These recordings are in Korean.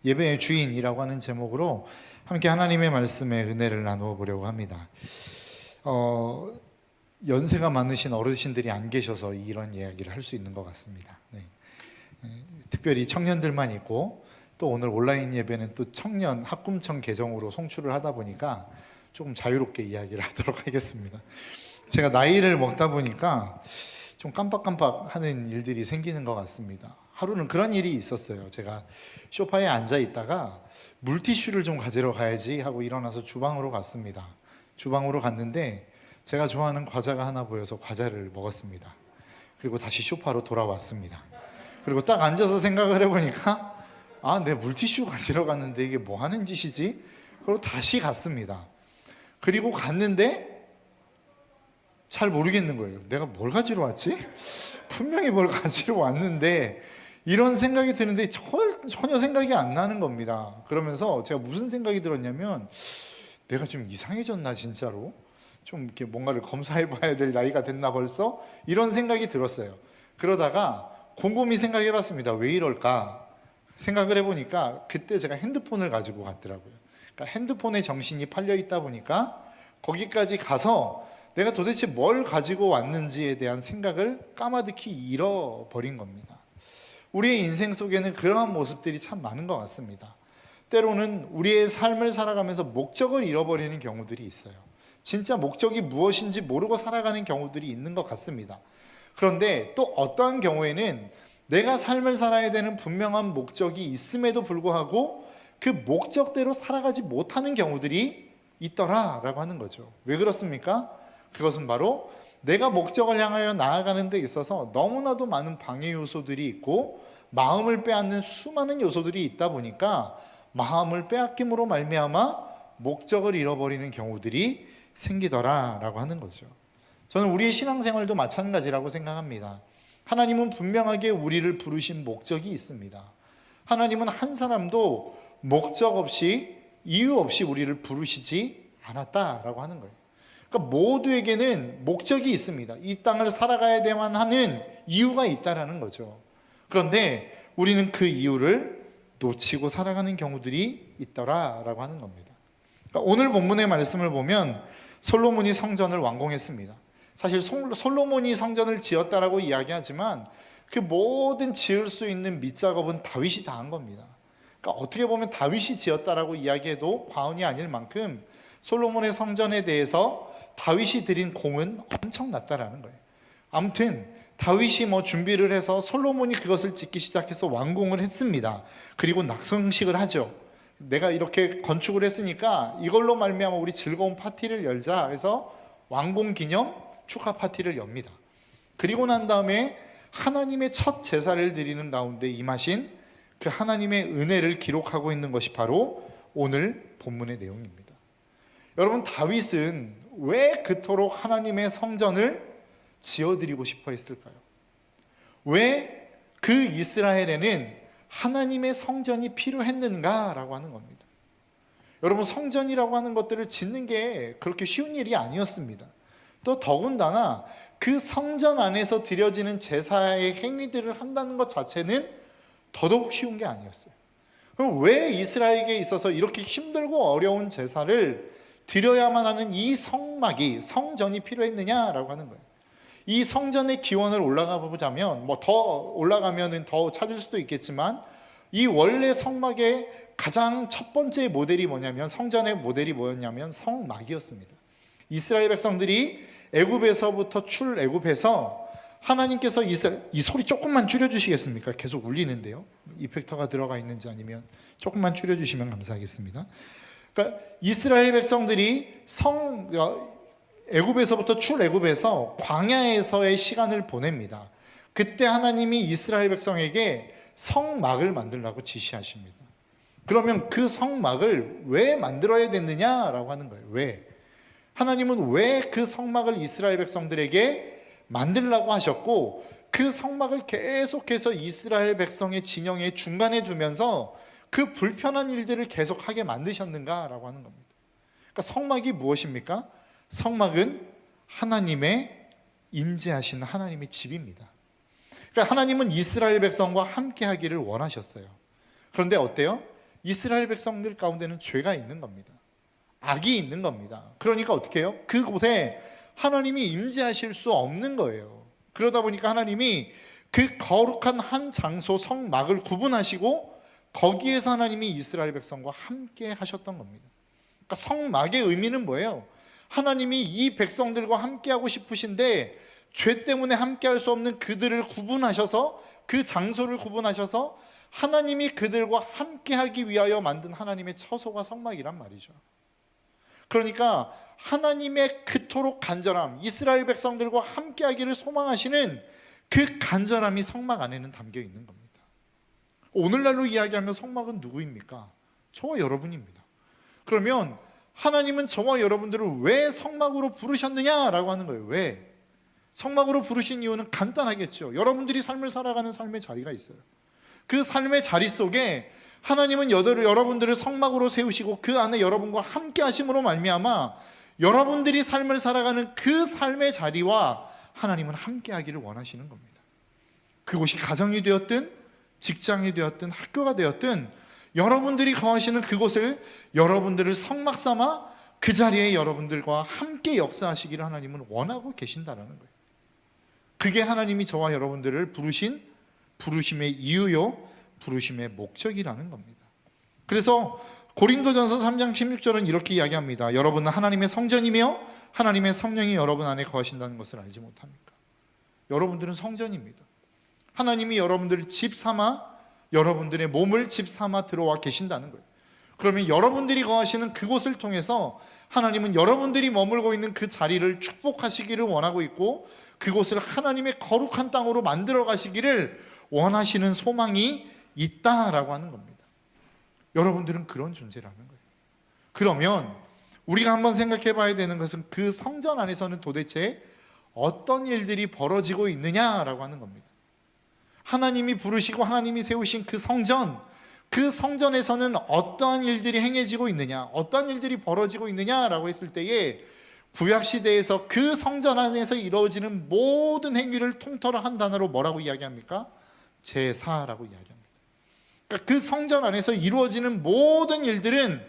예배의 주인이라고 하는 제목으로 함께 하나님의 말씀의 은혜를 나누어 보려고 합니다. 연세가 많으신 어르신들이 안 계셔서 이런 이야기를 할 수 있는 것 같습니다. 네. 특별히 청년들만 있고 또 오늘 온라인 예배는 또 청년 학금청 계정으로 송출을 하다 보니까 조금 자유롭게 이야기를 하도록 하겠습니다. 제가 나이를 먹다 보니까 좀 깜빡깜빡하는 일들이 생기는 것 같습니다. 하루는 그런 일이 있었어요. 제가 소파에 앉아 있다가 물티슈를 좀 가지러 가야지 하고 일어나서 주방으로 갔습니다. 주방으로 갔는데 제가 좋아하는 과자가 하나 보여서 과자를 먹었습니다. 그리고 다시 소파로 돌아왔습니다. 그리고 딱 앉아서 생각을 해보니까 내 물티슈 가지러 갔는데 이게 뭐 하는 짓이지? 그리고 다시 갔습니다. 그리고 갔는데 잘 모르겠는 거예요. 내가 뭘 가지러 왔지? 분명히 뭘 가지러 왔는데 이런 생각이 드는데 전혀 생각이 안 나는 겁니다. 그러면서 제가 무슨 생각이 들었냐면 내가 좀 이상해졌나 진짜로? 좀 이렇게 뭔가를 검사해 봐야 될 나이가 됐나 벌써? 이런 생각이 들었어요. 그러다가 곰곰이 생각해 봤습니다. 왜 이럴까? 생각을 해보니까 그때 제가 핸드폰을 가지고 갔더라고요. 그러니까 핸드폰에 정신이 팔려 있다 보니까 거기까지 가서 내가 도대체 뭘 가지고 왔는지에 대한 생각을 까마득히 잃어버린 겁니다. 우리의 인생 속에는 그러한 모습들이 참 많은 것 같습니다. 때로는 우리의 삶을 살아가면서 목적을 잃어버리는 경우들이 있어요. 진짜 목적이 무엇인지 모르고 살아가는 경우들이 있는 것 같습니다. 그런데 또 어떠한 경우에는 내가 삶을 살아야 되는 분명한 목적이 있음에도 불구하고 그 목적대로 살아가지 못하는 경우들이 있더라라고 하는 거죠. 왜 그렇습니까? 그것은 바로 내가 목적을 향하여 나아가는 데 있어서 너무나도 많은 방해 요소들이 있고 마음을 빼앗는 수많은 요소들이 있다 보니까 마음을 빼앗김으로 말미암아 목적을 잃어버리는 경우들이 생기더라라고 하는 거죠. 저는 우리의 신앙생활도 마찬가지라고 생각합니다. 하나님은 분명하게 우리를 부르신 목적이 있습니다. 하나님은 한 사람도 목적 없이 이유 없이 우리를 부르시지 않았다라고 하는 거예요. 그러니까 모두에게는 목적이 있습니다. 이 땅을 살아가야 되만 하는 이유가 있다라는 거죠. 그런데 우리는 그 이유를 놓치고 살아가는 경우들이 있더라라고 하는 겁니다. 그러니까 오늘 본문의 말씀을 보면 솔로몬이 성전을 완공했습니다. 사실 솔로몬이 성전을 지었다라고 이야기하지만 그 모든 지을 수 있는 밑작업은 다윗이 다 한 겁니다. 그러니까 어떻게 보면 다윗이 지었다라고 이야기해도 과언이 아닐 만큼 솔로몬의 성전에 대해서 다윗이 드린 공은 엄청났다라는 거예요. 아무튼 다윗이 준비를 해서 솔로몬이 그것을 짓기 시작해서 완공을 했습니다. 그리고 낙성식을 하죠. 내가 이렇게 건축을 했으니까 이걸로 말미암아 우리 즐거운 파티를 열자 해서 완공 기념 축하 파티를 엽니다. 그리고 난 다음에 하나님의 첫 제사를 드리는 가운데 임하신 그 하나님의 은혜를 기록하고 있는 것이 바로 오늘 본문의 내용입니다. 여러분, 다윗은 왜 그토록 하나님의 성전을 지어드리고 싶어 했을까요? 왜 그 이스라엘에는 하나님의 성전이 필요했는가라고 하는 겁니다. 여러분, 성전이라고 하는 것들을 짓는 게 그렇게 쉬운 일이 아니었습니다. 또 더군다나 그 성전 안에서 드려지는 제사의 행위들을 한다는 것 자체는 더더욱 쉬운 게 아니었어요. 그럼 왜 이스라엘에게 있어서 이렇게 힘들고 어려운 제사를 드려야만 하는 이 성전이 필요했느냐라고 하는 거예요. 이 성전의 기원을 올라가 보자면 더 올라가면 더 찾을 수도 있겠지만 이 원래 성막의 가장 첫 번째 모델이 뭐냐면 성전의 모델이 뭐였냐면 성막이었습니다. 이스라엘 백성들이 애굽에서부터 출애굽해서 하나님께서 이 소리 조금만 줄여주시겠습니까? 계속 울리는데요. 이펙터가 들어가 있는지 아니면 조금만 줄여주시면 감사하겠습니다. 그러니까 이스라엘 백성들이 애굽에서부터 출애굽해서 광야에서의 시간을 보냅니다. 그때 하나님이 이스라엘 백성에게 성막을 만들라고 지시하십니다. 그러면 그 성막을 왜 만들어야 됐느냐라고 하는 거예요. 왜? 하나님은 왜 그 성막을 이스라엘 백성들에게 만들라고 하셨고 그 성막을 계속해서 이스라엘 백성의 진영의 중간에 두면서 그 불편한 일들을 계속하게 만드셨는가라고 하는 겁니다. 그러니까 성막이 무엇입니까? 성막은 하나님의 임재하시는 하나님의 집입니다. 그러니까 하나님은 이스라엘 백성과 함께 하기를 원하셨어요. 그런데 어때요? 이스라엘 백성들 가운데는 죄가 있는 겁니다. 악이 있는 겁니다. 그러니까 어떻게 해요? 그곳에 하나님이 임재하실 수 없는 거예요. 그러다 보니까 하나님이 그 거룩한 한 장소 성막을 구분하시고 거기에서 하나님이 이스라엘 백성과 함께 하셨던 겁니다. 그러니까 성막의 의미는 뭐예요? 하나님이 이 백성들과 함께하고 싶으신데 죄 때문에 함께할 수 없는 그들을 구분하셔서 그 장소를 구분하셔서 하나님이 그들과 함께하기 위하여 만든 하나님의 처소가 성막이란 말이죠. 그러니까 하나님의 그토록 간절함, 이스라엘 백성들과 함께하기를 소망하시는 그 간절함이 성막 안에는 담겨 있는 겁니다. 오늘날로 이야기하면 성막은 누구입니까? 저와 여러분입니다. 그러면 하나님은 저와 여러분들을 왜 성막으로 부르셨느냐라고 하는 거예요. 왜? 성막으로 부르신 이유는 간단하겠죠. 여러분들이 삶을 살아가는 삶의 자리가 있어요. 그 삶의 자리 속에 하나님은 여러분들을 성막으로 세우시고 그 안에 여러분과 함께 하심으로 말미암아 여러분들이 삶을 살아가는 그 삶의 자리와 하나님은 함께 하기를 원하시는 겁니다. 그곳이 가정이 되었든 직장이 되었든 학교가 되었든 여러분들이 거하시는 그곳을 여러분들을 성막 삼아 그 자리에 여러분들과 함께 역사하시기를 하나님은 원하고 계신다는 거예요. 그게 하나님이 저와 여러분들을 부르신 부르심의 이유요, 부르심의 목적이라는 겁니다. 그래서 고린도전서 3장 16절은 이렇게 이야기합니다. 여러분은 하나님의 성전이며 하나님의 성령이 여러분 안에 거하신다는 것을 알지 못합니까? 여러분들은 성전입니다. 하나님이 여러분들을 집 삼아 여러분들의 몸을 집 삼아 들어와 계신다는 거예요. 그러면 여러분들이 거하시는 그곳을 통해서 하나님은 여러분들이 머물고 있는 그 자리를 축복하시기를 원하고 있고 그곳을 하나님의 거룩한 땅으로 만들어 가시기를 원하시는 소망이 있다라고 하는 겁니다. 여러분들은 그런 존재라는 거예요. 그러면 우리가 한번 생각해 봐야 되는 것은 그 성전 안에서는 도대체 어떤 일들이 벌어지고 있느냐라고 하는 겁니다. 하나님이 부르시고 하나님이 세우신 그 성전에서는 어떠한 일들이 행해지고 있느냐, 어떤 일들이 벌어지고 있느냐라고 했을 때에 구약시대에서 그 성전 안에서 이루어지는 모든 행위를 통틀어 한 단어로 뭐라고 이야기합니까? 제사라고 이야기합니다. 그러니까 그 성전 안에서 이루어지는 모든 일들은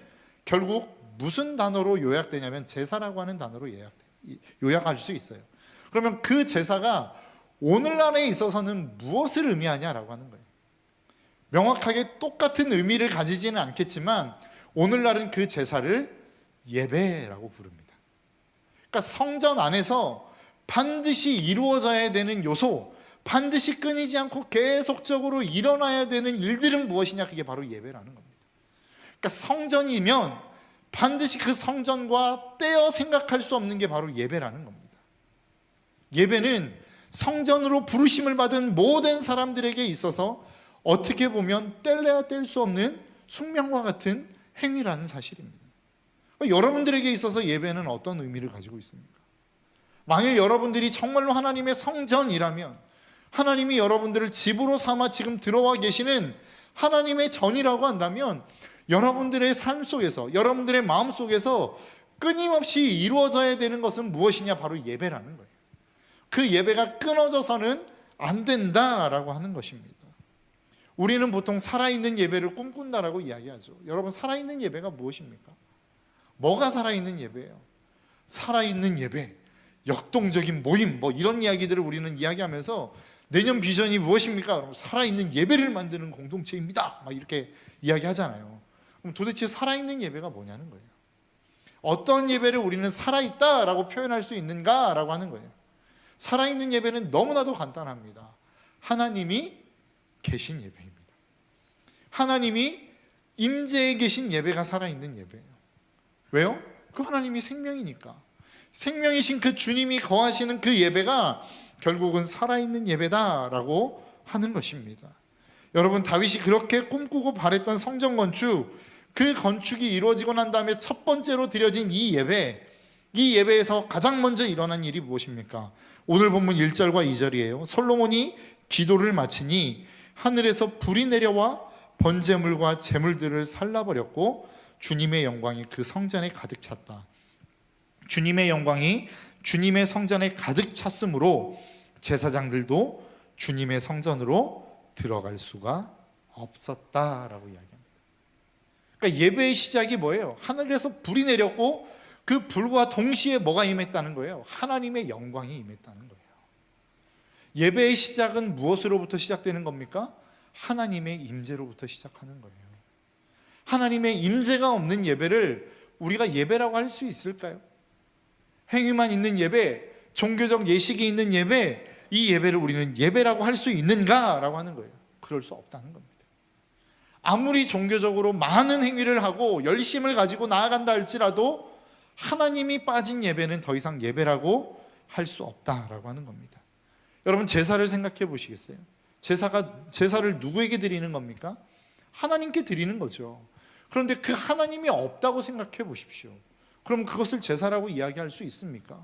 결국 무슨 단어로 요약되냐면 제사라고 하는 단어로 요약할 수 있어요. 그러면 그 제사가 오늘날에 있어서는 무엇을 의미하냐라고 하는 거예요. 명확하게 똑같은 의미를 가지지는 않겠지만 오늘날은 그 제사를 예배라고 부릅니다. 그러니까 성전 안에서 반드시 이루어져야 되는 요소, 반드시 끊이지 않고 계속적으로 일어나야 되는 일들은 무엇이냐? 그게 바로 예배라는 겁니다. 그러니까 성전이면 반드시 그 성전과 떼어 생각할 수 없는 게 바로 예배라는 겁니다. 예배는 성전으로 부르심을 받은 모든 사람들에게 있어서 어떻게 보면 뗄래야 뗄 수 없는 숙명과 같은 행위라는 사실입니다. 여러분들에게 있어서 예배는 어떤 의미를 가지고 있습니까? 만일 여러분들이 정말로 하나님의 성전이라면 하나님이 여러분들을 집으로 삼아 지금 들어와 계시는 하나님의 전이라고 한다면 여러분들의 삶 속에서 여러분들의 마음 속에서 끊임없이 이루어져야 되는 것은 무엇이냐? 바로 예배라는 거예요. 그 예배가 끊어져서는 안 된다라고 하는 것입니다. 우리는 보통 살아있는 예배를 꿈꾼다라고 이야기하죠. 여러분, 살아있는 예배가 무엇입니까? 뭐가 살아있는 예배예요? 살아있는 예배, 역동적인 모임, 이런 이야기들을 우리는 이야기하면서 내년 비전이 무엇입니까? 살아있는 예배를 만드는 공동체입니다. 이렇게 이야기하잖아요. 그럼 도대체 살아있는 예배가 뭐냐는 거예요. 어떤 예배를 우리는 살아있다라고 표현할 수 있는가라고 하는 거예요. 살아있는 예배는 너무나도 간단합니다. 하나님이 계신 예배입니다. 하나님이 임재해 계신 예배가 살아있는 예배예요. 왜요? 그 하나님이 생명이니까. 생명이신 그 주님이 거하시는 그 예배가 결국은 살아있는 예배다라고 하는 것입니다. 여러분, 다윗이 그렇게 꿈꾸고 바랬던 성전 건축, 그 건축이 이루어지고 난 다음에 첫 번째로 드려진 이 예배에서 가장 먼저 일어난 일이 무엇입니까? 오늘 본문 1절과 2절이에요. 솔로몬이 기도를 마치니 하늘에서 불이 내려와 번제물과 제물들을 살라버렸고 주님의 영광이 그 성전에 가득 찼다. 주님의 영광이 주님의 성전에 가득 찼으므로 제사장들도 주님의 성전으로 들어갈 수가 없었다라고 이야기합니다. 그러니까 예배의 시작이 뭐예요? 하늘에서 불이 내렸고 그 불과 동시에 뭐가 임했다는 거예요? 하나님의 영광이 임했다는 거예요. 예배의 시작은 무엇으로부터 시작되는 겁니까? 하나님의 임재로부터 시작하는 거예요. 하나님의 임재가 없는 예배를 우리가 예배라고 할 수 있을까요? 행위만 있는 예배, 종교적 예식이 있는 예배, 이 예배를 우리는 예배라고 할 수 있는가라고 하는 거예요. 그럴 수 없다는 겁니다. 아무리 종교적으로 많은 행위를 하고 열심을 가지고 나아간다 할지라도 하나님이 빠진 예배는 더 이상 예배라고 할 수 없다라고 하는 겁니다. 여러분, 제사를 생각해 보시겠어요? 제사를 누구에게 드리는 겁니까? 하나님께 드리는 거죠. 그런데 그 하나님이 없다고 생각해 보십시오. 그럼 그것을 제사라고 이야기할 수 있습니까?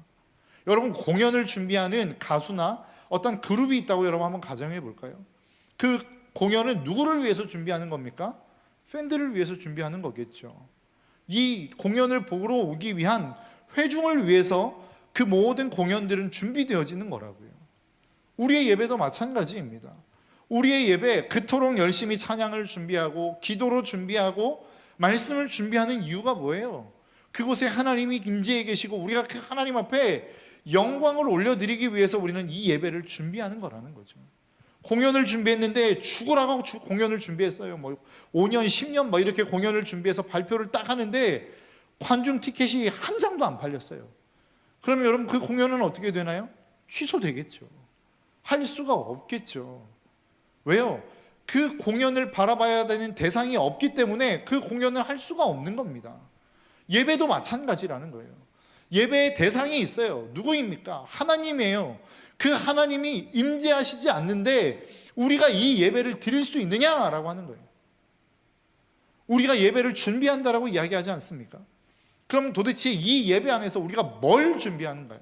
여러분, 공연을 준비하는 가수나 어떤 그룹이 있다고 여러분 한번 가정해 볼까요? 그 공연은 누구를 위해서 준비하는 겁니까? 팬들을 위해서 준비하는 거겠죠. 이 공연을 보러 오기 위한 회중을 위해서 그 모든 공연들은 준비되어지는 거라고요. 우리의 예배도 마찬가지입니다. 우리의 예배, 그토록 열심히 찬양을 준비하고 기도로 준비하고 말씀을 준비하는 이유가 뭐예요? 그곳에 하나님이 임재해 계시고 우리가 그 하나님 앞에 영광을 올려드리기 위해서 우리는 이 예배를 준비하는 거라는 거죠. 공연을 준비했는데 죽으라고 공연을 준비했어요. 5년, 10년 이렇게 공연을 준비해서 발표를 딱 하는데 관중 티켓이 한 장도 안 팔렸어요. 그러면 여러분, 그 공연은 어떻게 되나요? 취소되겠죠. 할 수가 없겠죠. 왜요? 그 공연을 바라봐야 되는 대상이 없기 때문에 그 공연을 할 수가 없는 겁니다. 예배도 마찬가지라는 거예요. 예배의 대상이 있어요. 누구입니까? 하나님이에요. 그 하나님이 임재하시지 않는데 우리가 이 예배를 드릴 수 있느냐라고 하는 거예요. 우리가 예배를 준비한다라고 이야기하지 않습니까? 그럼 도대체 이 예배 안에서 우리가 뭘 준비하는가요?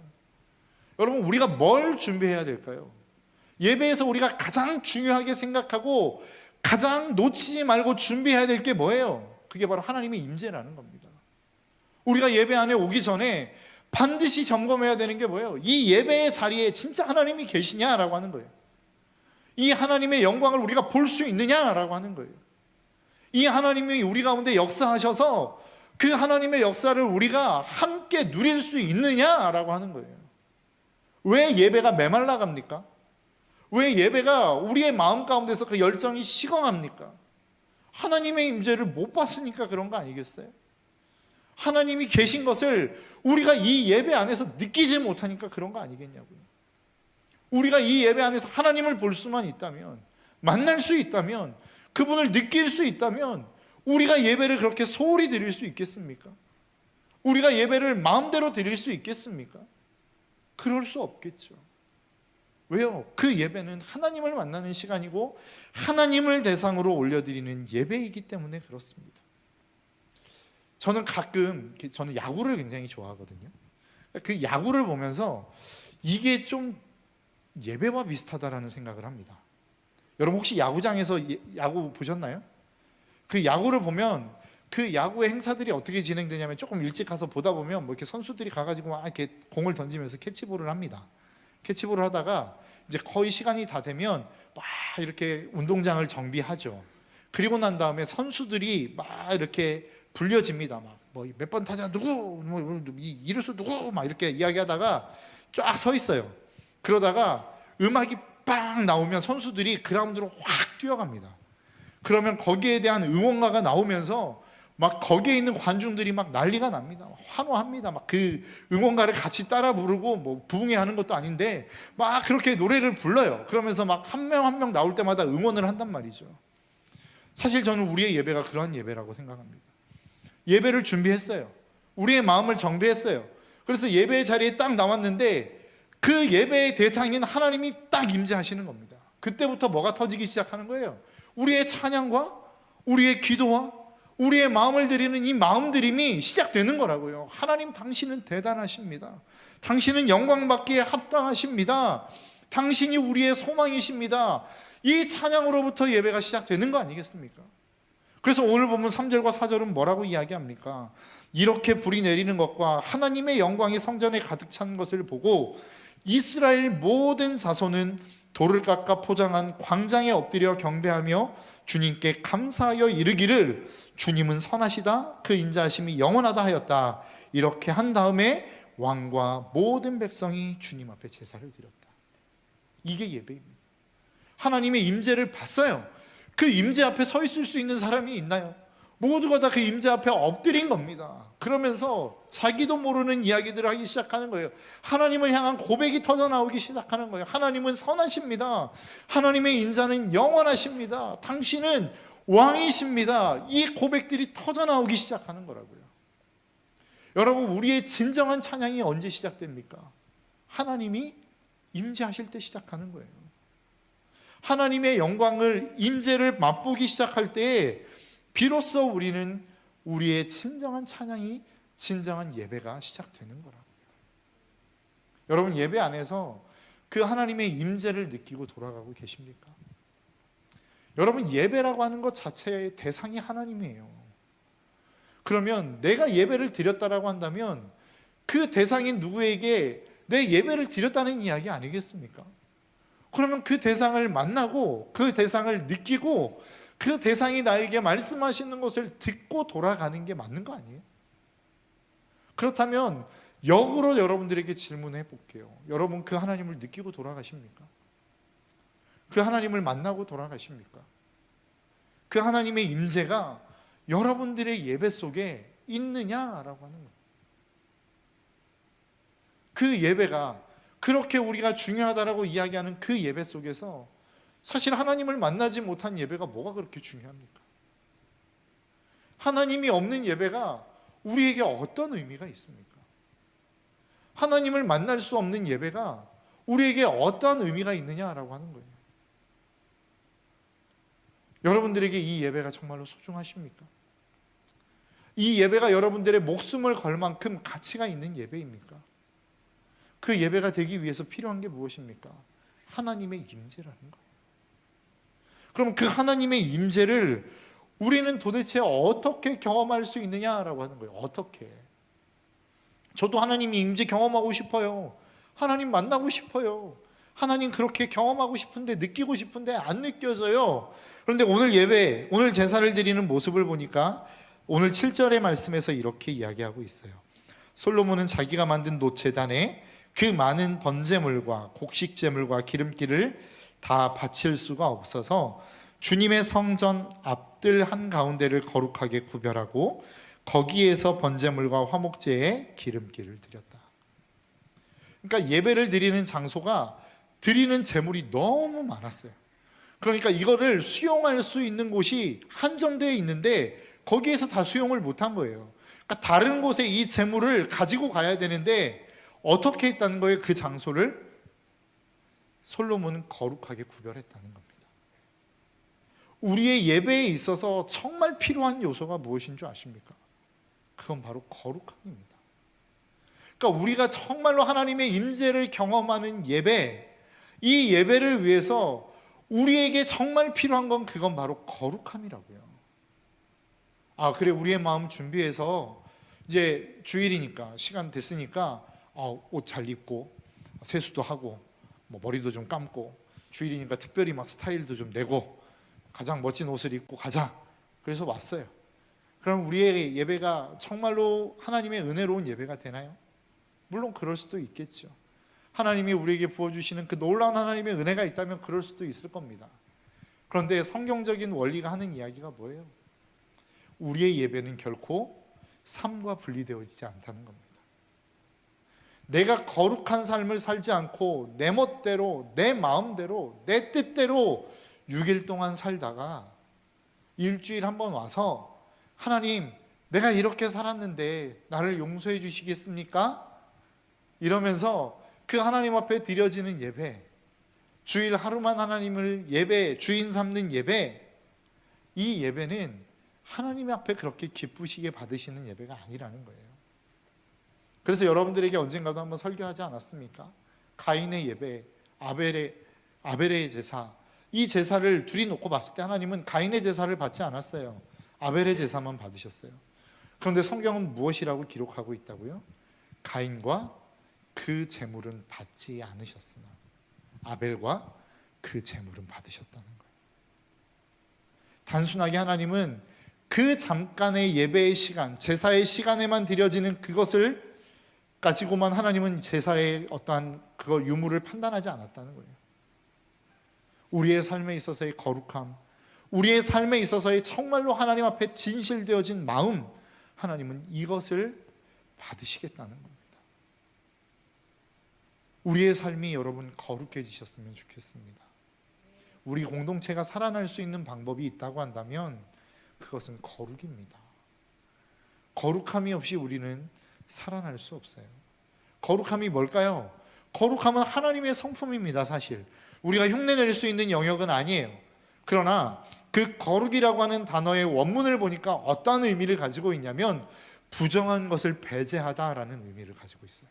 여러분, 우리가 뭘 준비해야 될까요? 예배에서 우리가 가장 중요하게 생각하고 가장 놓치지 말고 준비해야 될 게 뭐예요? 그게 바로 하나님의 임재라는 겁니다. 우리가 예배 안에 오기 전에 반드시 점검해야 되는 게 뭐예요? 이 예배의 자리에 진짜 하나님이 계시냐라고 하는 거예요. 이 하나님의 영광을 우리가 볼 수 있느냐라고 하는 거예요. 이 하나님이 우리 가운데 역사하셔서 그 하나님의 역사를 우리가 함께 누릴 수 있느냐라고 하는 거예요. 왜 예배가 메말라 갑니까? 왜 예배가 우리의 마음 가운데서 그 열정이 식어갑니까? 하나님의 임재를 못 봤으니까 그런 거 아니겠어요? 하나님이 계신 것을 우리가 이 예배 안에서 느끼지 못하니까 그런 거 아니겠냐고요. 우리가 이 예배 안에서 하나님을 볼 수만 있다면, 만날 수 있다면, 그분을 느낄 수 있다면 우리가 예배를 그렇게 소홀히 드릴 수 있겠습니까? 우리가 예배를 마음대로 드릴 수 있겠습니까? 그럴 수 없겠죠. 왜요? 그 예배는 하나님을 만나는 시간이고 하나님을 대상으로 올려드리는 예배이기 때문에 그렇습니다. 저는 야구를 굉장히 좋아하거든요. 그 야구를 보면서 이게 좀 예배와 비슷하다라는 생각을 합니다. 여러분, 혹시 야구장에서 야구 보셨나요? 그 야구를 보면 그 야구의 행사들이 어떻게 진행되냐면 조금 일찍 가서 보다 보면 이렇게 선수들이 가가지고 막 이렇게 공을 던지면서 캐치볼을 합니다. 캐치볼을 하다가 이제 거의 시간이 다 되면 막 이렇게 운동장을 정비하죠. 그리고 난 다음에 선수들이 막 이렇게 불려집니다. 막 몇 번 타자 누구, 이루수 누구, 막 이렇게 이야기하다가 쫙 서 있어요. 그러다가 음악이 빵 나오면 선수들이 그라운드로 확 뛰어갑니다. 그러면 거기에 대한 응원가가 나오면서 막 거기에 있는 관중들이 막 난리가 납니다. 환호합니다. 막 그 응원가를 같이 따라 부르고 부흥회하는 것도 아닌데 막 그렇게 노래를 불러요. 그러면서 막 한 명 한 명 나올 때마다 응원을 한단 말이죠. 사실 저는 우리의 예배가 그러한 예배라고 생각합니다. 예배를 준비했어요. 우리의 마음을 정비했어요. 그래서 예배의 자리에 딱 나왔는데 그 예배의 대상인 하나님이 딱 임재하시는 겁니다. 그때부터 뭐가 터지기 시작하는 거예요? 우리의 찬양과 우리의 기도와 우리의 마음을 드리는 이 마음드림이 시작되는 거라고요. 하나님, 당신은 대단하십니다. 당신은 영광받기에 합당하십니다. 당신이 우리의 소망이십니다. 이 찬양으로부터 예배가 시작되는 거 아니겠습니까? 그래서 오늘 보면 3절과 4절은 뭐라고 이야기합니까? 이렇게 불이 내리는 것과 하나님의 영광이 성전에 가득 찬 것을 보고 이스라엘 모든 자손은 돌을 깎아 포장한 광장에 엎드려 경배하며 주님께 감사하여 이르기를 주님은 선하시다, 그 인자하심이 영원하다 하였다. 이렇게 한 다음에 왕과 모든 백성이 주님 앞에 제사를 드렸다. 이게 예배입니다. 하나님의 임재를 봤어요. 그 임재 앞에 서 있을 수 있는 사람이 있나요? 모두가 다 그 임재 앞에 엎드린 겁니다. 그러면서 자기도 모르는 이야기들을 하기 시작하는 거예요. 하나님을 향한 고백이 터져나오기 시작하는 거예요. 하나님은 선하십니다. 하나님의 인자는 영원하십니다. 당신은 왕이십니다. 이 고백들이 터져나오기 시작하는 거라고요. 여러분, 우리의 진정한 찬양이 언제 시작됩니까? 하나님이 임재하실 때 시작하는 거예요. 하나님의 영광을, 임재를 맛보기 시작할 때 비로소 우리는 우리의 진정한 찬양이, 진정한 예배가 시작되는 거라고요. 여러분, 예배 안에서 그 하나님의 임재를 느끼고 돌아가고 계십니까? 여러분, 예배라고 하는 것 자체의 대상이 하나님이에요. 그러면 내가 예배를 드렸다라고 한다면 그 대상인 누구에게 내 예배를 드렸다는 이야기 아니겠습니까? 그러면 그 대상을 만나고 그 대상을 느끼고 그 대상이 나에게 말씀하시는 것을 듣고 돌아가는 게 맞는 거 아니에요? 그렇다면 역으로 여러분들에게 질문해 볼게요. 여러분, 그 하나님을 느끼고 돌아가십니까? 그 하나님을 만나고 돌아가십니까? 그 하나님의 임재가 여러분들의 예배 속에 있느냐라고 하는 거예요. 그 예배가 그렇게 우리가 중요하다라고 이야기하는 그 예배 속에서 사실 하나님을 만나지 못한 예배가 뭐가 그렇게 중요합니까? 하나님이 없는 예배가 우리에게 어떤 의미가 있습니까? 하나님을 만날 수 없는 예배가 우리에게 어떤 의미가 있느냐라고 하는 거예요. 여러분들에게 이 예배가 정말로 소중하십니까? 이 예배가 여러분들의 목숨을 걸 만큼 가치가 있는 예배입니까? 그 예배가 되기 위해서 필요한 게 무엇입니까? 하나님의 임재라는 거예요. 그럼 그 하나님의 임재를 우리는 도대체 어떻게 경험할 수 있느냐라고 하는 거예요. 어떻게? 저도 하나님의 임재 경험하고 싶어요. 하나님 만나고 싶어요. 하나님 그렇게 경험하고 싶은데, 느끼고 싶은데 안 느껴져요. 그런데 오늘 예배, 오늘 제사를 드리는 모습을 보니까 오늘 7절의 말씀에서 이렇게 이야기하고 있어요. 솔로몬은 자기가 만든 노제단에 그 많은 번제물과 곡식제물과 기름기를 다 바칠 수가 없어서 주님의 성전 앞들 한가운데를 거룩하게 구별하고 거기에서 번제물과 화목제에 기름기를 드렸다. 그러니까 예배를 드리는 장소가 드리는 제물이 너무 많았어요. 그러니까 이거를 수용할 수 있는 곳이 한정되어 있는데 거기에서 다 수용을 못한 거예요. 그러니까 다른 곳에 이 제물을 가지고 가야 되는데 어떻게 했다는 거예요? 그 장소를 솔로몬은 거룩하게 구별했다는 겁니다. 우리의 예배에 있어서 정말 필요한 요소가 무엇인 줄 아십니까? 그건 바로 거룩함입니다. 그러니까 우리가 정말로 하나님의 임재를 경험하는 예배, 이 예배를 위해서 우리에게 정말 필요한 건 그건 바로 거룩함이라고요. 아, 그래, 우리의 마음 준비해서 이제 주일이니까, 시간 됐으니까 옷 잘 입고 세수도 하고 뭐 머리도 좀 감고 주일이니까 특별히 막 스타일도 좀 내고 가장 멋진 옷을 입고 가자. 그래서 왔어요. 그럼 우리의 예배가 정말로 하나님의 은혜로운 예배가 되나요? 물론 그럴 수도 있겠죠. 하나님이 우리에게 부어주시는 그 놀라운 하나님의 은혜가 있다면 그럴 수도 있을 겁니다. 그런데 성경적인 원리가 하는 이야기가 뭐예요? 우리의 예배는 결코 삶과 분리되어지지 않다는 겁니다. 내가 거룩한 삶을 살지 않고 내 멋대로, 내 마음대로, 내 뜻대로 6일 동안 살다가 일주일 한번 와서 하나님, 내가 이렇게 살았는데 나를 용서해 주시겠습니까? 이러면서 그 하나님 앞에 드려지는 예배, 주일 하루만 하나님을 예배, 주인 삼는 예배, 이 예배는 하나님 앞에 그렇게 기쁘시게 받으시는 예배가 아니라는 거예요. 그래서 여러분들에게 언젠가도 한번 설교하지 않았습니까? 가인의 예배, 아벨의 제사, 이 제사를 둘이 놓고 봤을 때 하나님은 가인의 제사를 받지 않았어요. 아벨의 제사만 받으셨어요. 그런데 성경은 무엇이라고 기록하고 있다고요? 가인과 그 제물은 받지 않으셨으나 아벨과 그 제물은 받으셨다는 거예요. 단순하게 하나님은 그 잠깐의 예배의 시간, 제사의 시간에만 드려지는 그것을 가지고만 하나님은 제사의 어떠한 그걸 유무를 판단하지 않았다는 거예요. 우리의 삶에 있어서의 거룩함, 우리의 삶에 있어서의 정말로 하나님 앞에 진실되어진 마음, 하나님은 이것을 받으시겠다는 겁니다. 우리의 삶이 여러분 거룩해지셨으면 좋겠습니다. 우리 공동체가 살아날 수 있는 방법이 있다고 한다면 그것은 거룩입니다. 거룩함이 없이 우리는 살아날 수 없어요. 거룩함이 뭘까요? 거룩함은 하나님의 성품입니다. 사실 우리가 흉내낼 수 있는 영역은 아니에요. 그러나 그 거룩이라고 하는 단어의 원문을 보니까 어떤 의미를 가지고 있냐면 부정한 것을 배제하다라는 의미를 가지고 있어요.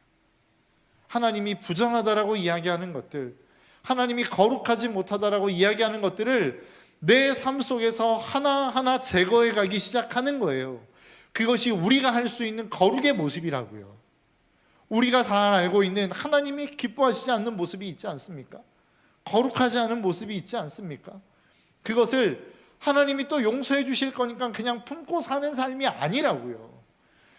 하나님이 부정하다라고 이야기하는 것들, 하나님이 거룩하지 못하다라고 이야기하는 것들을 내 삶 속에서 하나하나 제거해 가기 시작하는 거예요. 그것이 우리가 할 수 있는 거룩의 모습이라고요. 우리가 잘 알고 있는 하나님이 기뻐하시지 않는 모습이 있지 않습니까? 거룩하지 않은 모습이 있지 않습니까? 그것을 하나님이 또 용서해 주실 거니까 그냥 품고 사는 삶이 아니라고요.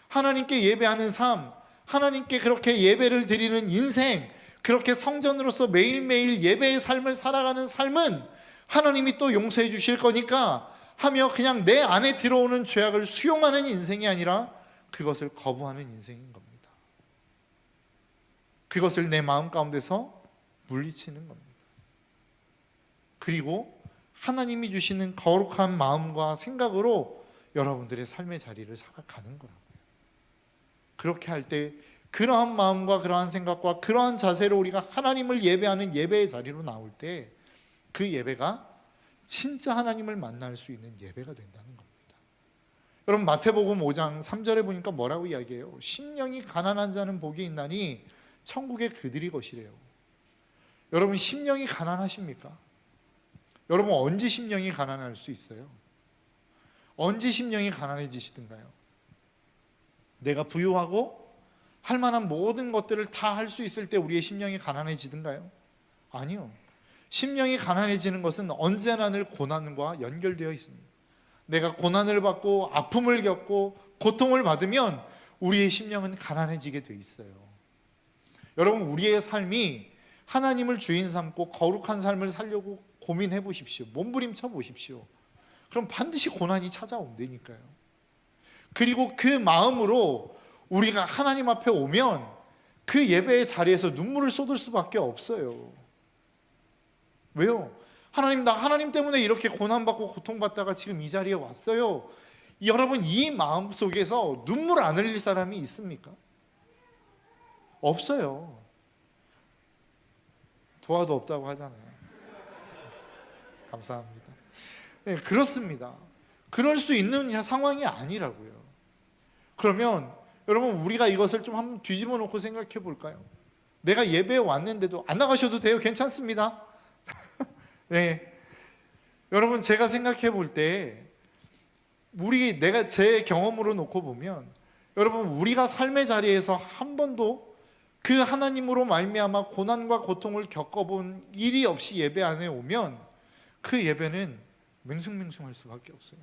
하나님께 예배하는 삶, 하나님께 그렇게 예배를 드리는 인생, 그렇게 성전으로서 매일매일 예배의 삶을 살아가는 삶은 하나님이 또 용서해 주실 거니까 하며 그냥 내 안에 들어오는 죄악을 수용하는 인생이 아니라 그것을 거부하는 인생인 겁니다. 그것을 내 마음 가운데서 물리치는 겁니다. 그리고 하나님이 주시는 거룩한 마음과 생각으로 여러분들의 삶의 자리를 살아가는 거라고요. 그렇게 할 때 그러한 마음과 그러한 생각과 그러한 자세로 우리가 하나님을 예배하는 예배의 자리로 나올 때 그 예배가 진짜 하나님을 만날 수 있는 예배가 된다는 겁니다. 여러분 마태복음 5장 3절에 보니까 뭐라고 이야기해요? 심령이 가난한 자는 복이 있나니 천국의 그들이 것이래요. 여러분 심령이 가난하십니까? 여러분 언제 심령이 가난할 수 있어요? 언제 심령이 가난해지시던가요? 내가 부유하고 할 만한 모든 것들을 다 할 수 있을 때 우리의 심령이 가난해지던가요? 아니요. 심령이 가난해지는 것은 언제나 늘 고난과 연결되어 있습니다. 내가 고난을 받고 아픔을 겪고 고통을 받으면 우리의 심령은 가난해지게 돼 있어요. 여러분 우리의 삶이 하나님을 주인 삼고 거룩한 삶을 살려고 고민해 보십시오. 몸부림쳐 보십시오. 그럼 반드시 고난이 찾아온다니까요. 그리고 그 마음으로 우리가 하나님 앞에 오면 그 예배의 자리에서 눈물을 쏟을 수밖에 없어요. 왜요? 하나님, 나 하나님 때문에 이렇게 고난받고 고통받다가 지금 이 자리에 왔어요. 여러분 이 마음 속에서 눈물 안 흘릴 사람이 있습니까? 없어요. 도와도 없다고 하잖아요. 감사합니다. 네, 그렇습니다. 그럴 수 있는 상황이 아니라고요. 그러면 여러분 우리가 이것을 좀 한번 뒤집어 놓고 생각해 볼까요? 내가 예배에 왔는데도 안 나가셔도 돼요. 괜찮습니다. 네. 여러분 제가 생각해 볼 때 내가 제 경험으로 놓고 보면 여러분 우리가 삶의 자리에서 한 번도 그 하나님으로 말미암아 고난과 고통을 겪어본 일이 없이 예배 안에 오면 그 예배는 맹숭맹숭할 수밖에 없어요.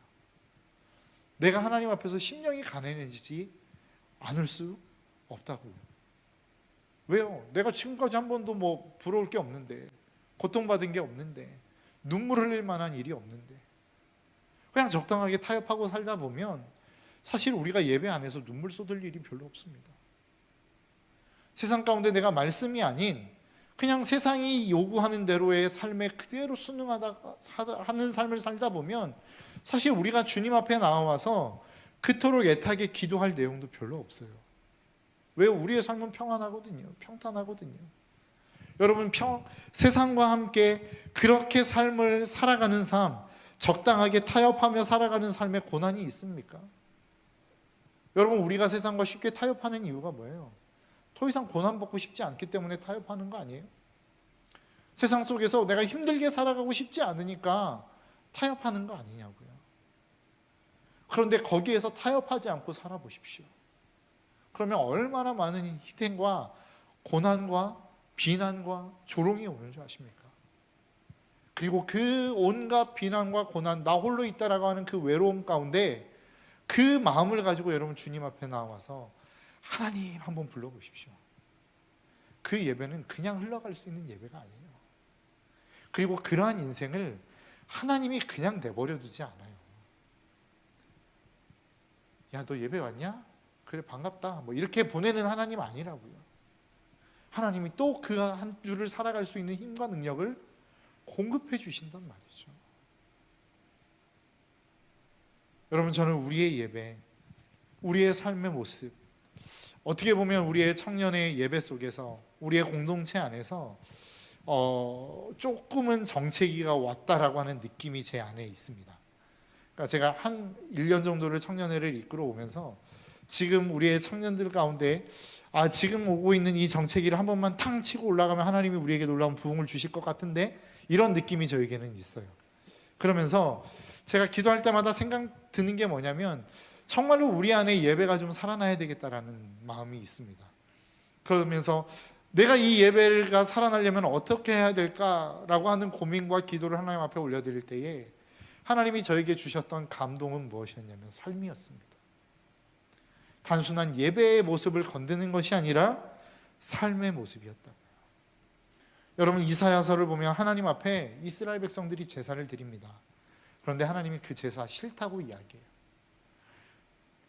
내가 하나님 앞에서 심령이 가난해지지 않을 수 없다고요. 왜요? 내가 지금까지 한 번도 부러울 게 없는데, 고통받은 게 없는데, 눈물 흘릴 만한 일이 없는데 그냥 적당하게 타협하고 살다 보면 사실 우리가 예배 안에서 눈물 쏟을 일이 별로 없습니다. 세상 가운데 내가 말씀이 아닌 그냥 세상이 요구하는 대로의 삶에 그대로 순응하는 삶을 살다 보면 사실 우리가 주님 앞에 나와서 그토록 애타게 기도할 내용도 별로 없어요. 왜요? 우리의 삶은 평안하거든요. 평탄하거든요. 여러분 세상과 함께 그렇게 삶을 살아가는 삶, 적당하게 타협하며 살아가는 삶에 고난이 있습니까? 여러분 우리가 세상과 쉽게 타협하는 이유가 뭐예요? 더 이상 고난받고 싶지 않기 때문에 타협하는 거 아니에요? 세상 속에서 내가 힘들게 살아가고 싶지 않으니까 타협하는 거 아니냐고요. 그런데 거기에서 타협하지 않고 살아보십시오. 그러면 얼마나 많은 희생과 고난과 비난과 조롱이 오는 줄 아십니까? 그리고 그 온갖 비난과 고난, 나 홀로 있다라고 하는 그 외로움 가운데 그 마음을 가지고 여러분 주님 앞에 나와서 하나님 한번 불러보십시오. 그 예배는 그냥 흘러갈 수 있는 예배가 아니에요. 그리고 그러한 인생을 하나님이 그냥 내버려 두지 않아요. 야, 너 예배 왔냐? 그래, 반갑다. 뭐 이렇게 보내는 하나님 아니라고요. 하나님이 또 그 한 주를 살아갈 수 있는 힘과 능력을 공급해 주신단 말이죠. 여러분, 저는 우리의 예배, 우리의 삶의 모습, 어떻게 보면 우리의 청년의 예배 속에서, 우리의 공동체 안에서 조금은 정체기가 왔다라고 하는 느낌이 제 안에 있습니다. 그러니까 제가 한 1년 정도를 청년회를 이끌어 오면서 지금 우리의 청년들 가운데 지금 오고 있는 이 정체기를 한 번만 탕 치고 올라가면 하나님이 우리에게 놀라운 부흥을 주실 것 같은데, 이런 느낌이 저에게는 있어요. 그러면서 제가 기도할 때마다 생각 드는 게 뭐냐면, 정말로 우리 안에 예배가 좀 살아나야 되겠다라는 마음이 있습니다. 그러면서 내가 이 예배가 살아나려면 어떻게 해야 될까라고 하는 고민과 기도를 하나님 앞에 올려드릴 때에 하나님이 저에게 주셨던 감동은 무엇이었냐면 삶이었습니다. 단순한 예배의 모습을 건드는 것이 아니라 삶의 모습이었다고요. 여러분, 이사야서를 보면 하나님 앞에 이스라엘 백성들이 제사를 드립니다. 그런데 하나님이 그 제사 싫다고 이야기해요.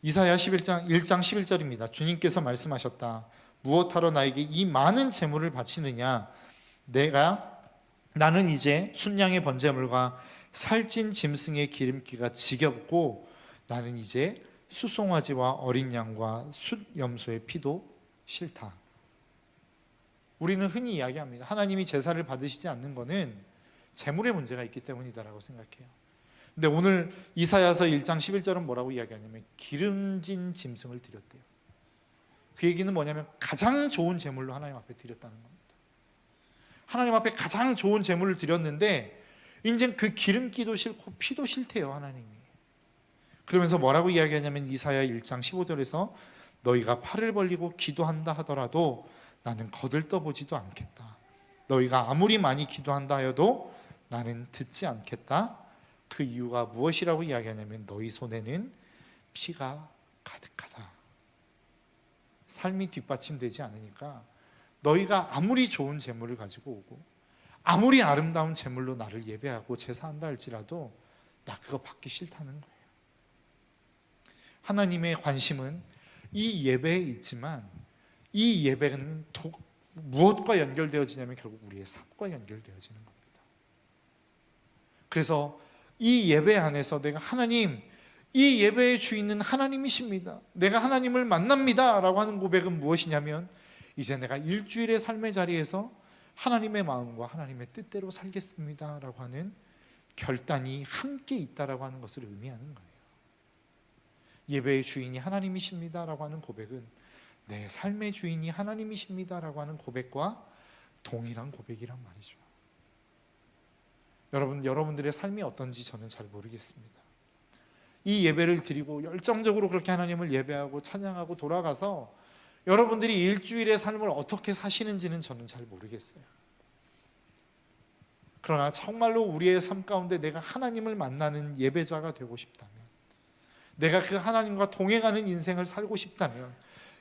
이사야 1장 11절입니다. 주님께서 말씀하셨다. 무엇하러 나에게 이 많은 제물을 바치느냐? 나는 이제 순양의 번제물과 살찐 짐승의 기름기가 지겹고, 나는 이제 수송아지와 어린 양과 숫염소의 피도 싫다. 우리는 흔히 이야기합니다. 하나님이 제사를 받으시지 않는 것은 제물의 문제가 있기 때문이다라고 생각해요. 근데 오늘 이사야서 1장 11절은 뭐라고 이야기하냐면 기름진 짐승을 드렸대요. 그 얘기는 뭐냐면 가장 좋은 제물로 하나님 앞에 드렸다는 겁니다. 하나님 앞에 가장 좋은 제물을 드렸는데 이제 그 기름기도 싫고 피도 싫대요, 하나님이. 그러면서 뭐라고 이야기하냐면 이사야 1장 15절에서 너희가 팔을 벌리고 기도한다 하더라도 나는 거들떠보지도 않겠다. 너희가 아무리 많이 기도한다 하여도 나는 듣지 않겠다. 그 이유가 무엇이라고 이야기하냐면 너희 손에는 피가 가득하다. 삶이 뒷받침되지 않으니까 너희가 아무리 좋은 재물을 가지고 오고 아무리 아름다운 재물로 나를 예배하고 제사한다 할지라도 나 그거 받기 싫다는 거예요. 하나님의 관심은 이 예배에 있지만 이 예배는 무엇과 연결되어지냐면 결국 우리의 삶과 연결되어지는 겁니다. 그래서 이 예배 안에서 내가 하나님, 이 예배의 주인은 하나님이십니다. 내가 하나님을 만납니다 라고 하는 고백은 무엇이냐면 이제 내가 일주일의 삶의 자리에서 하나님의 마음과 하나님의 뜻대로 살겠습니다 라고 하는 결단이 함께 있다라고 하는 것을 의미하는 거예요. 예배의 주인이 하나님이십니다 라고 하는 고백은 내 삶의 주인이 하나님이십니다 라고 하는 고백과 동일한 고백이란 말이죠. 여러분들의 삶이 어떤지 저는 잘 모르겠습니다. 이 예배를 드리고 열정적으로 그렇게 하나님을 예배하고 찬양하고 돌아가서 여러분들이 일주일의 삶을 어떻게 사시는지는 저는 잘 모르겠어요. 그러나 정말로 우리의 삶 가운데 내가 하나님을 만나는 예배자가 되고 싶다면, 내가 그 하나님과 동행하는 인생을 살고 싶다면,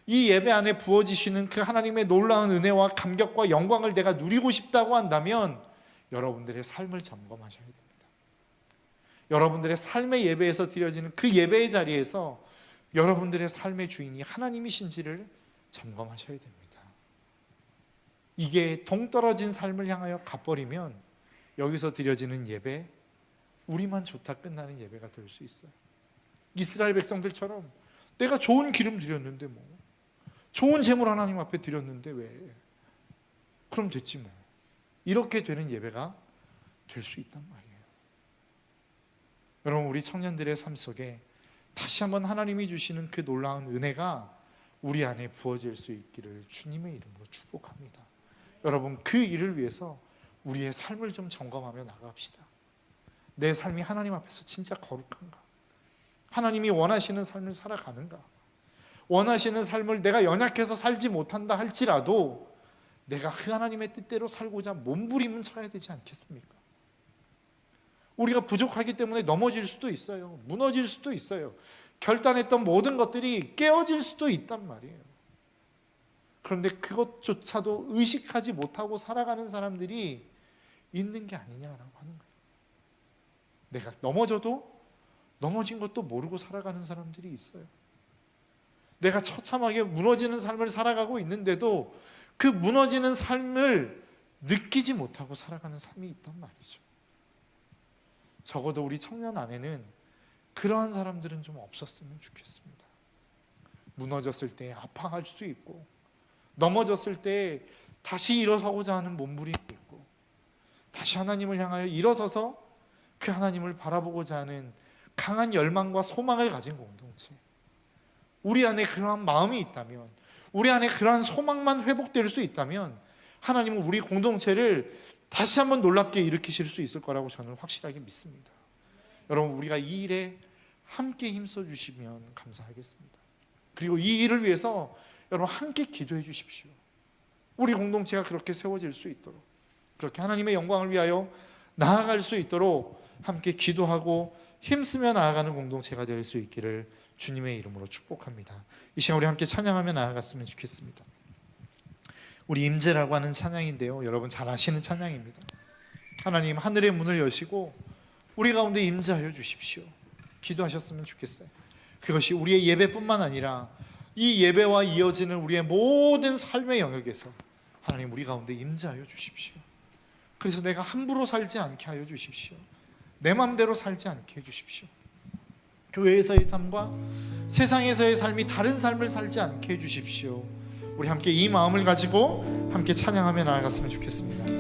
이 예배 안에 부어지시는 그 하나님의 놀라운 은혜와 감격과 영광을 내가 누리고 싶다고 한다면 여러분들의 삶을 점검하셔야 됩니다. 여러분들의 삶의 예배에서 드려지는 그 예배의 자리에서 여러분들의 삶의 주인이 하나님이신지를 점검하셔야 됩니다. 이게 동떨어진 삶을 향하여 가버리면 여기서 드려지는 예배, 우리만 좋다 끝나는 예배가 될 수 있어요. 이스라엘 백성들처럼 내가 좋은 기름 드렸는데 뭐 좋은 제물 하나님 앞에 드렸는데 왜? 그럼 됐지 뭐. 이렇게 되는 예배가 될 수 있단 말이에요. 여러분, 우리 청년들의 삶 속에 다시 한번 하나님이 주시는 그 놀라운 은혜가 우리 안에 부어질 수 있기를 주님의 이름으로 축복합니다. 여러분, 그 일을 위해서 우리의 삶을 좀 점검하며 나갑시다. 내 삶이 하나님 앞에서 진짜 거룩한가? 하나님이 원하시는 삶을 살아가는가? 원하시는 삶을 내가 연약해서 살지 못한다 할지라도 내가 그 하나님의 뜻대로 살고자 몸부림은 쳐야 되지 않겠습니까? 우리가 부족하기 때문에 넘어질 수도 있어요. 무너질 수도 있어요. 결단했던 모든 것들이 깨어질 수도 있단 말이에요. 그런데 그것조차도 의식하지 못하고 살아가는 사람들이 있는 게 아니냐라고 하는 거예요. 내가 넘어져도 넘어진 것도 모르고 살아가는 사람들이 있어요. 내가 처참하게 무너지는 삶을 살아가고 있는데도 그 무너지는 삶을 느끼지 못하고 살아가는 삶이 있단 말이죠. 적어도 우리 청년 안에는 그러한 사람들은 좀 없었으면 좋겠습니다. 무너졌을 때 아파할 수 있고, 넘어졌을 때 다시 일어서고자 하는 몸부림이 있고, 다시 하나님을 향하여 일어서서 그 하나님을 바라보고자 하는 강한 열망과 소망을 가진 공동체. 우리 안에 그러한 마음이 있다면, 우리 안에 그러한 소망만 회복될 수 있다면 하나님은 우리 공동체를 다시 한번 놀랍게 일으키실 수 있을 거라고 저는 확실하게 믿습니다. 여러분, 우리가 이 일에 함께 힘써 주시면 감사하겠습니다. 그리고 이 일을 위해서 여러분 함께 기도해 주십시오. 우리 공동체가 그렇게 세워질 수 있도록, 그렇게 하나님의 영광을 위하여 나아갈 수 있도록 함께 기도하고 힘쓰며 나아가는 공동체가 될 수 있기를 주님의 이름으로 축복합니다. 이 시간 우리 함께 찬양하며 나아갔으면 좋겠습니다. 우리 임재라고 하는 찬양인데요, 여러분 잘 아시는 찬양입니다. 하나님, 하늘의 문을 여시고 우리 가운데 임재하여 주십시오. 기도하셨으면 좋겠어요. 그것이 우리의 예배뿐만 아니라 이 예배와 이어지는 우리의 모든 삶의 영역에서 하나님, 우리 가운데 임재하여 주십시오. 그래서 내가 함부로 살지 않게 하여 주십시오. 내 맘대로 살지 않게 해주십시오. 교회에서의 삶과 세상에서의 삶이 다른 삶을 살지 않게 해주십시오. 우리 함께 이 마음을 가지고 함께 찬양하며 나아갔으면 좋겠습니다.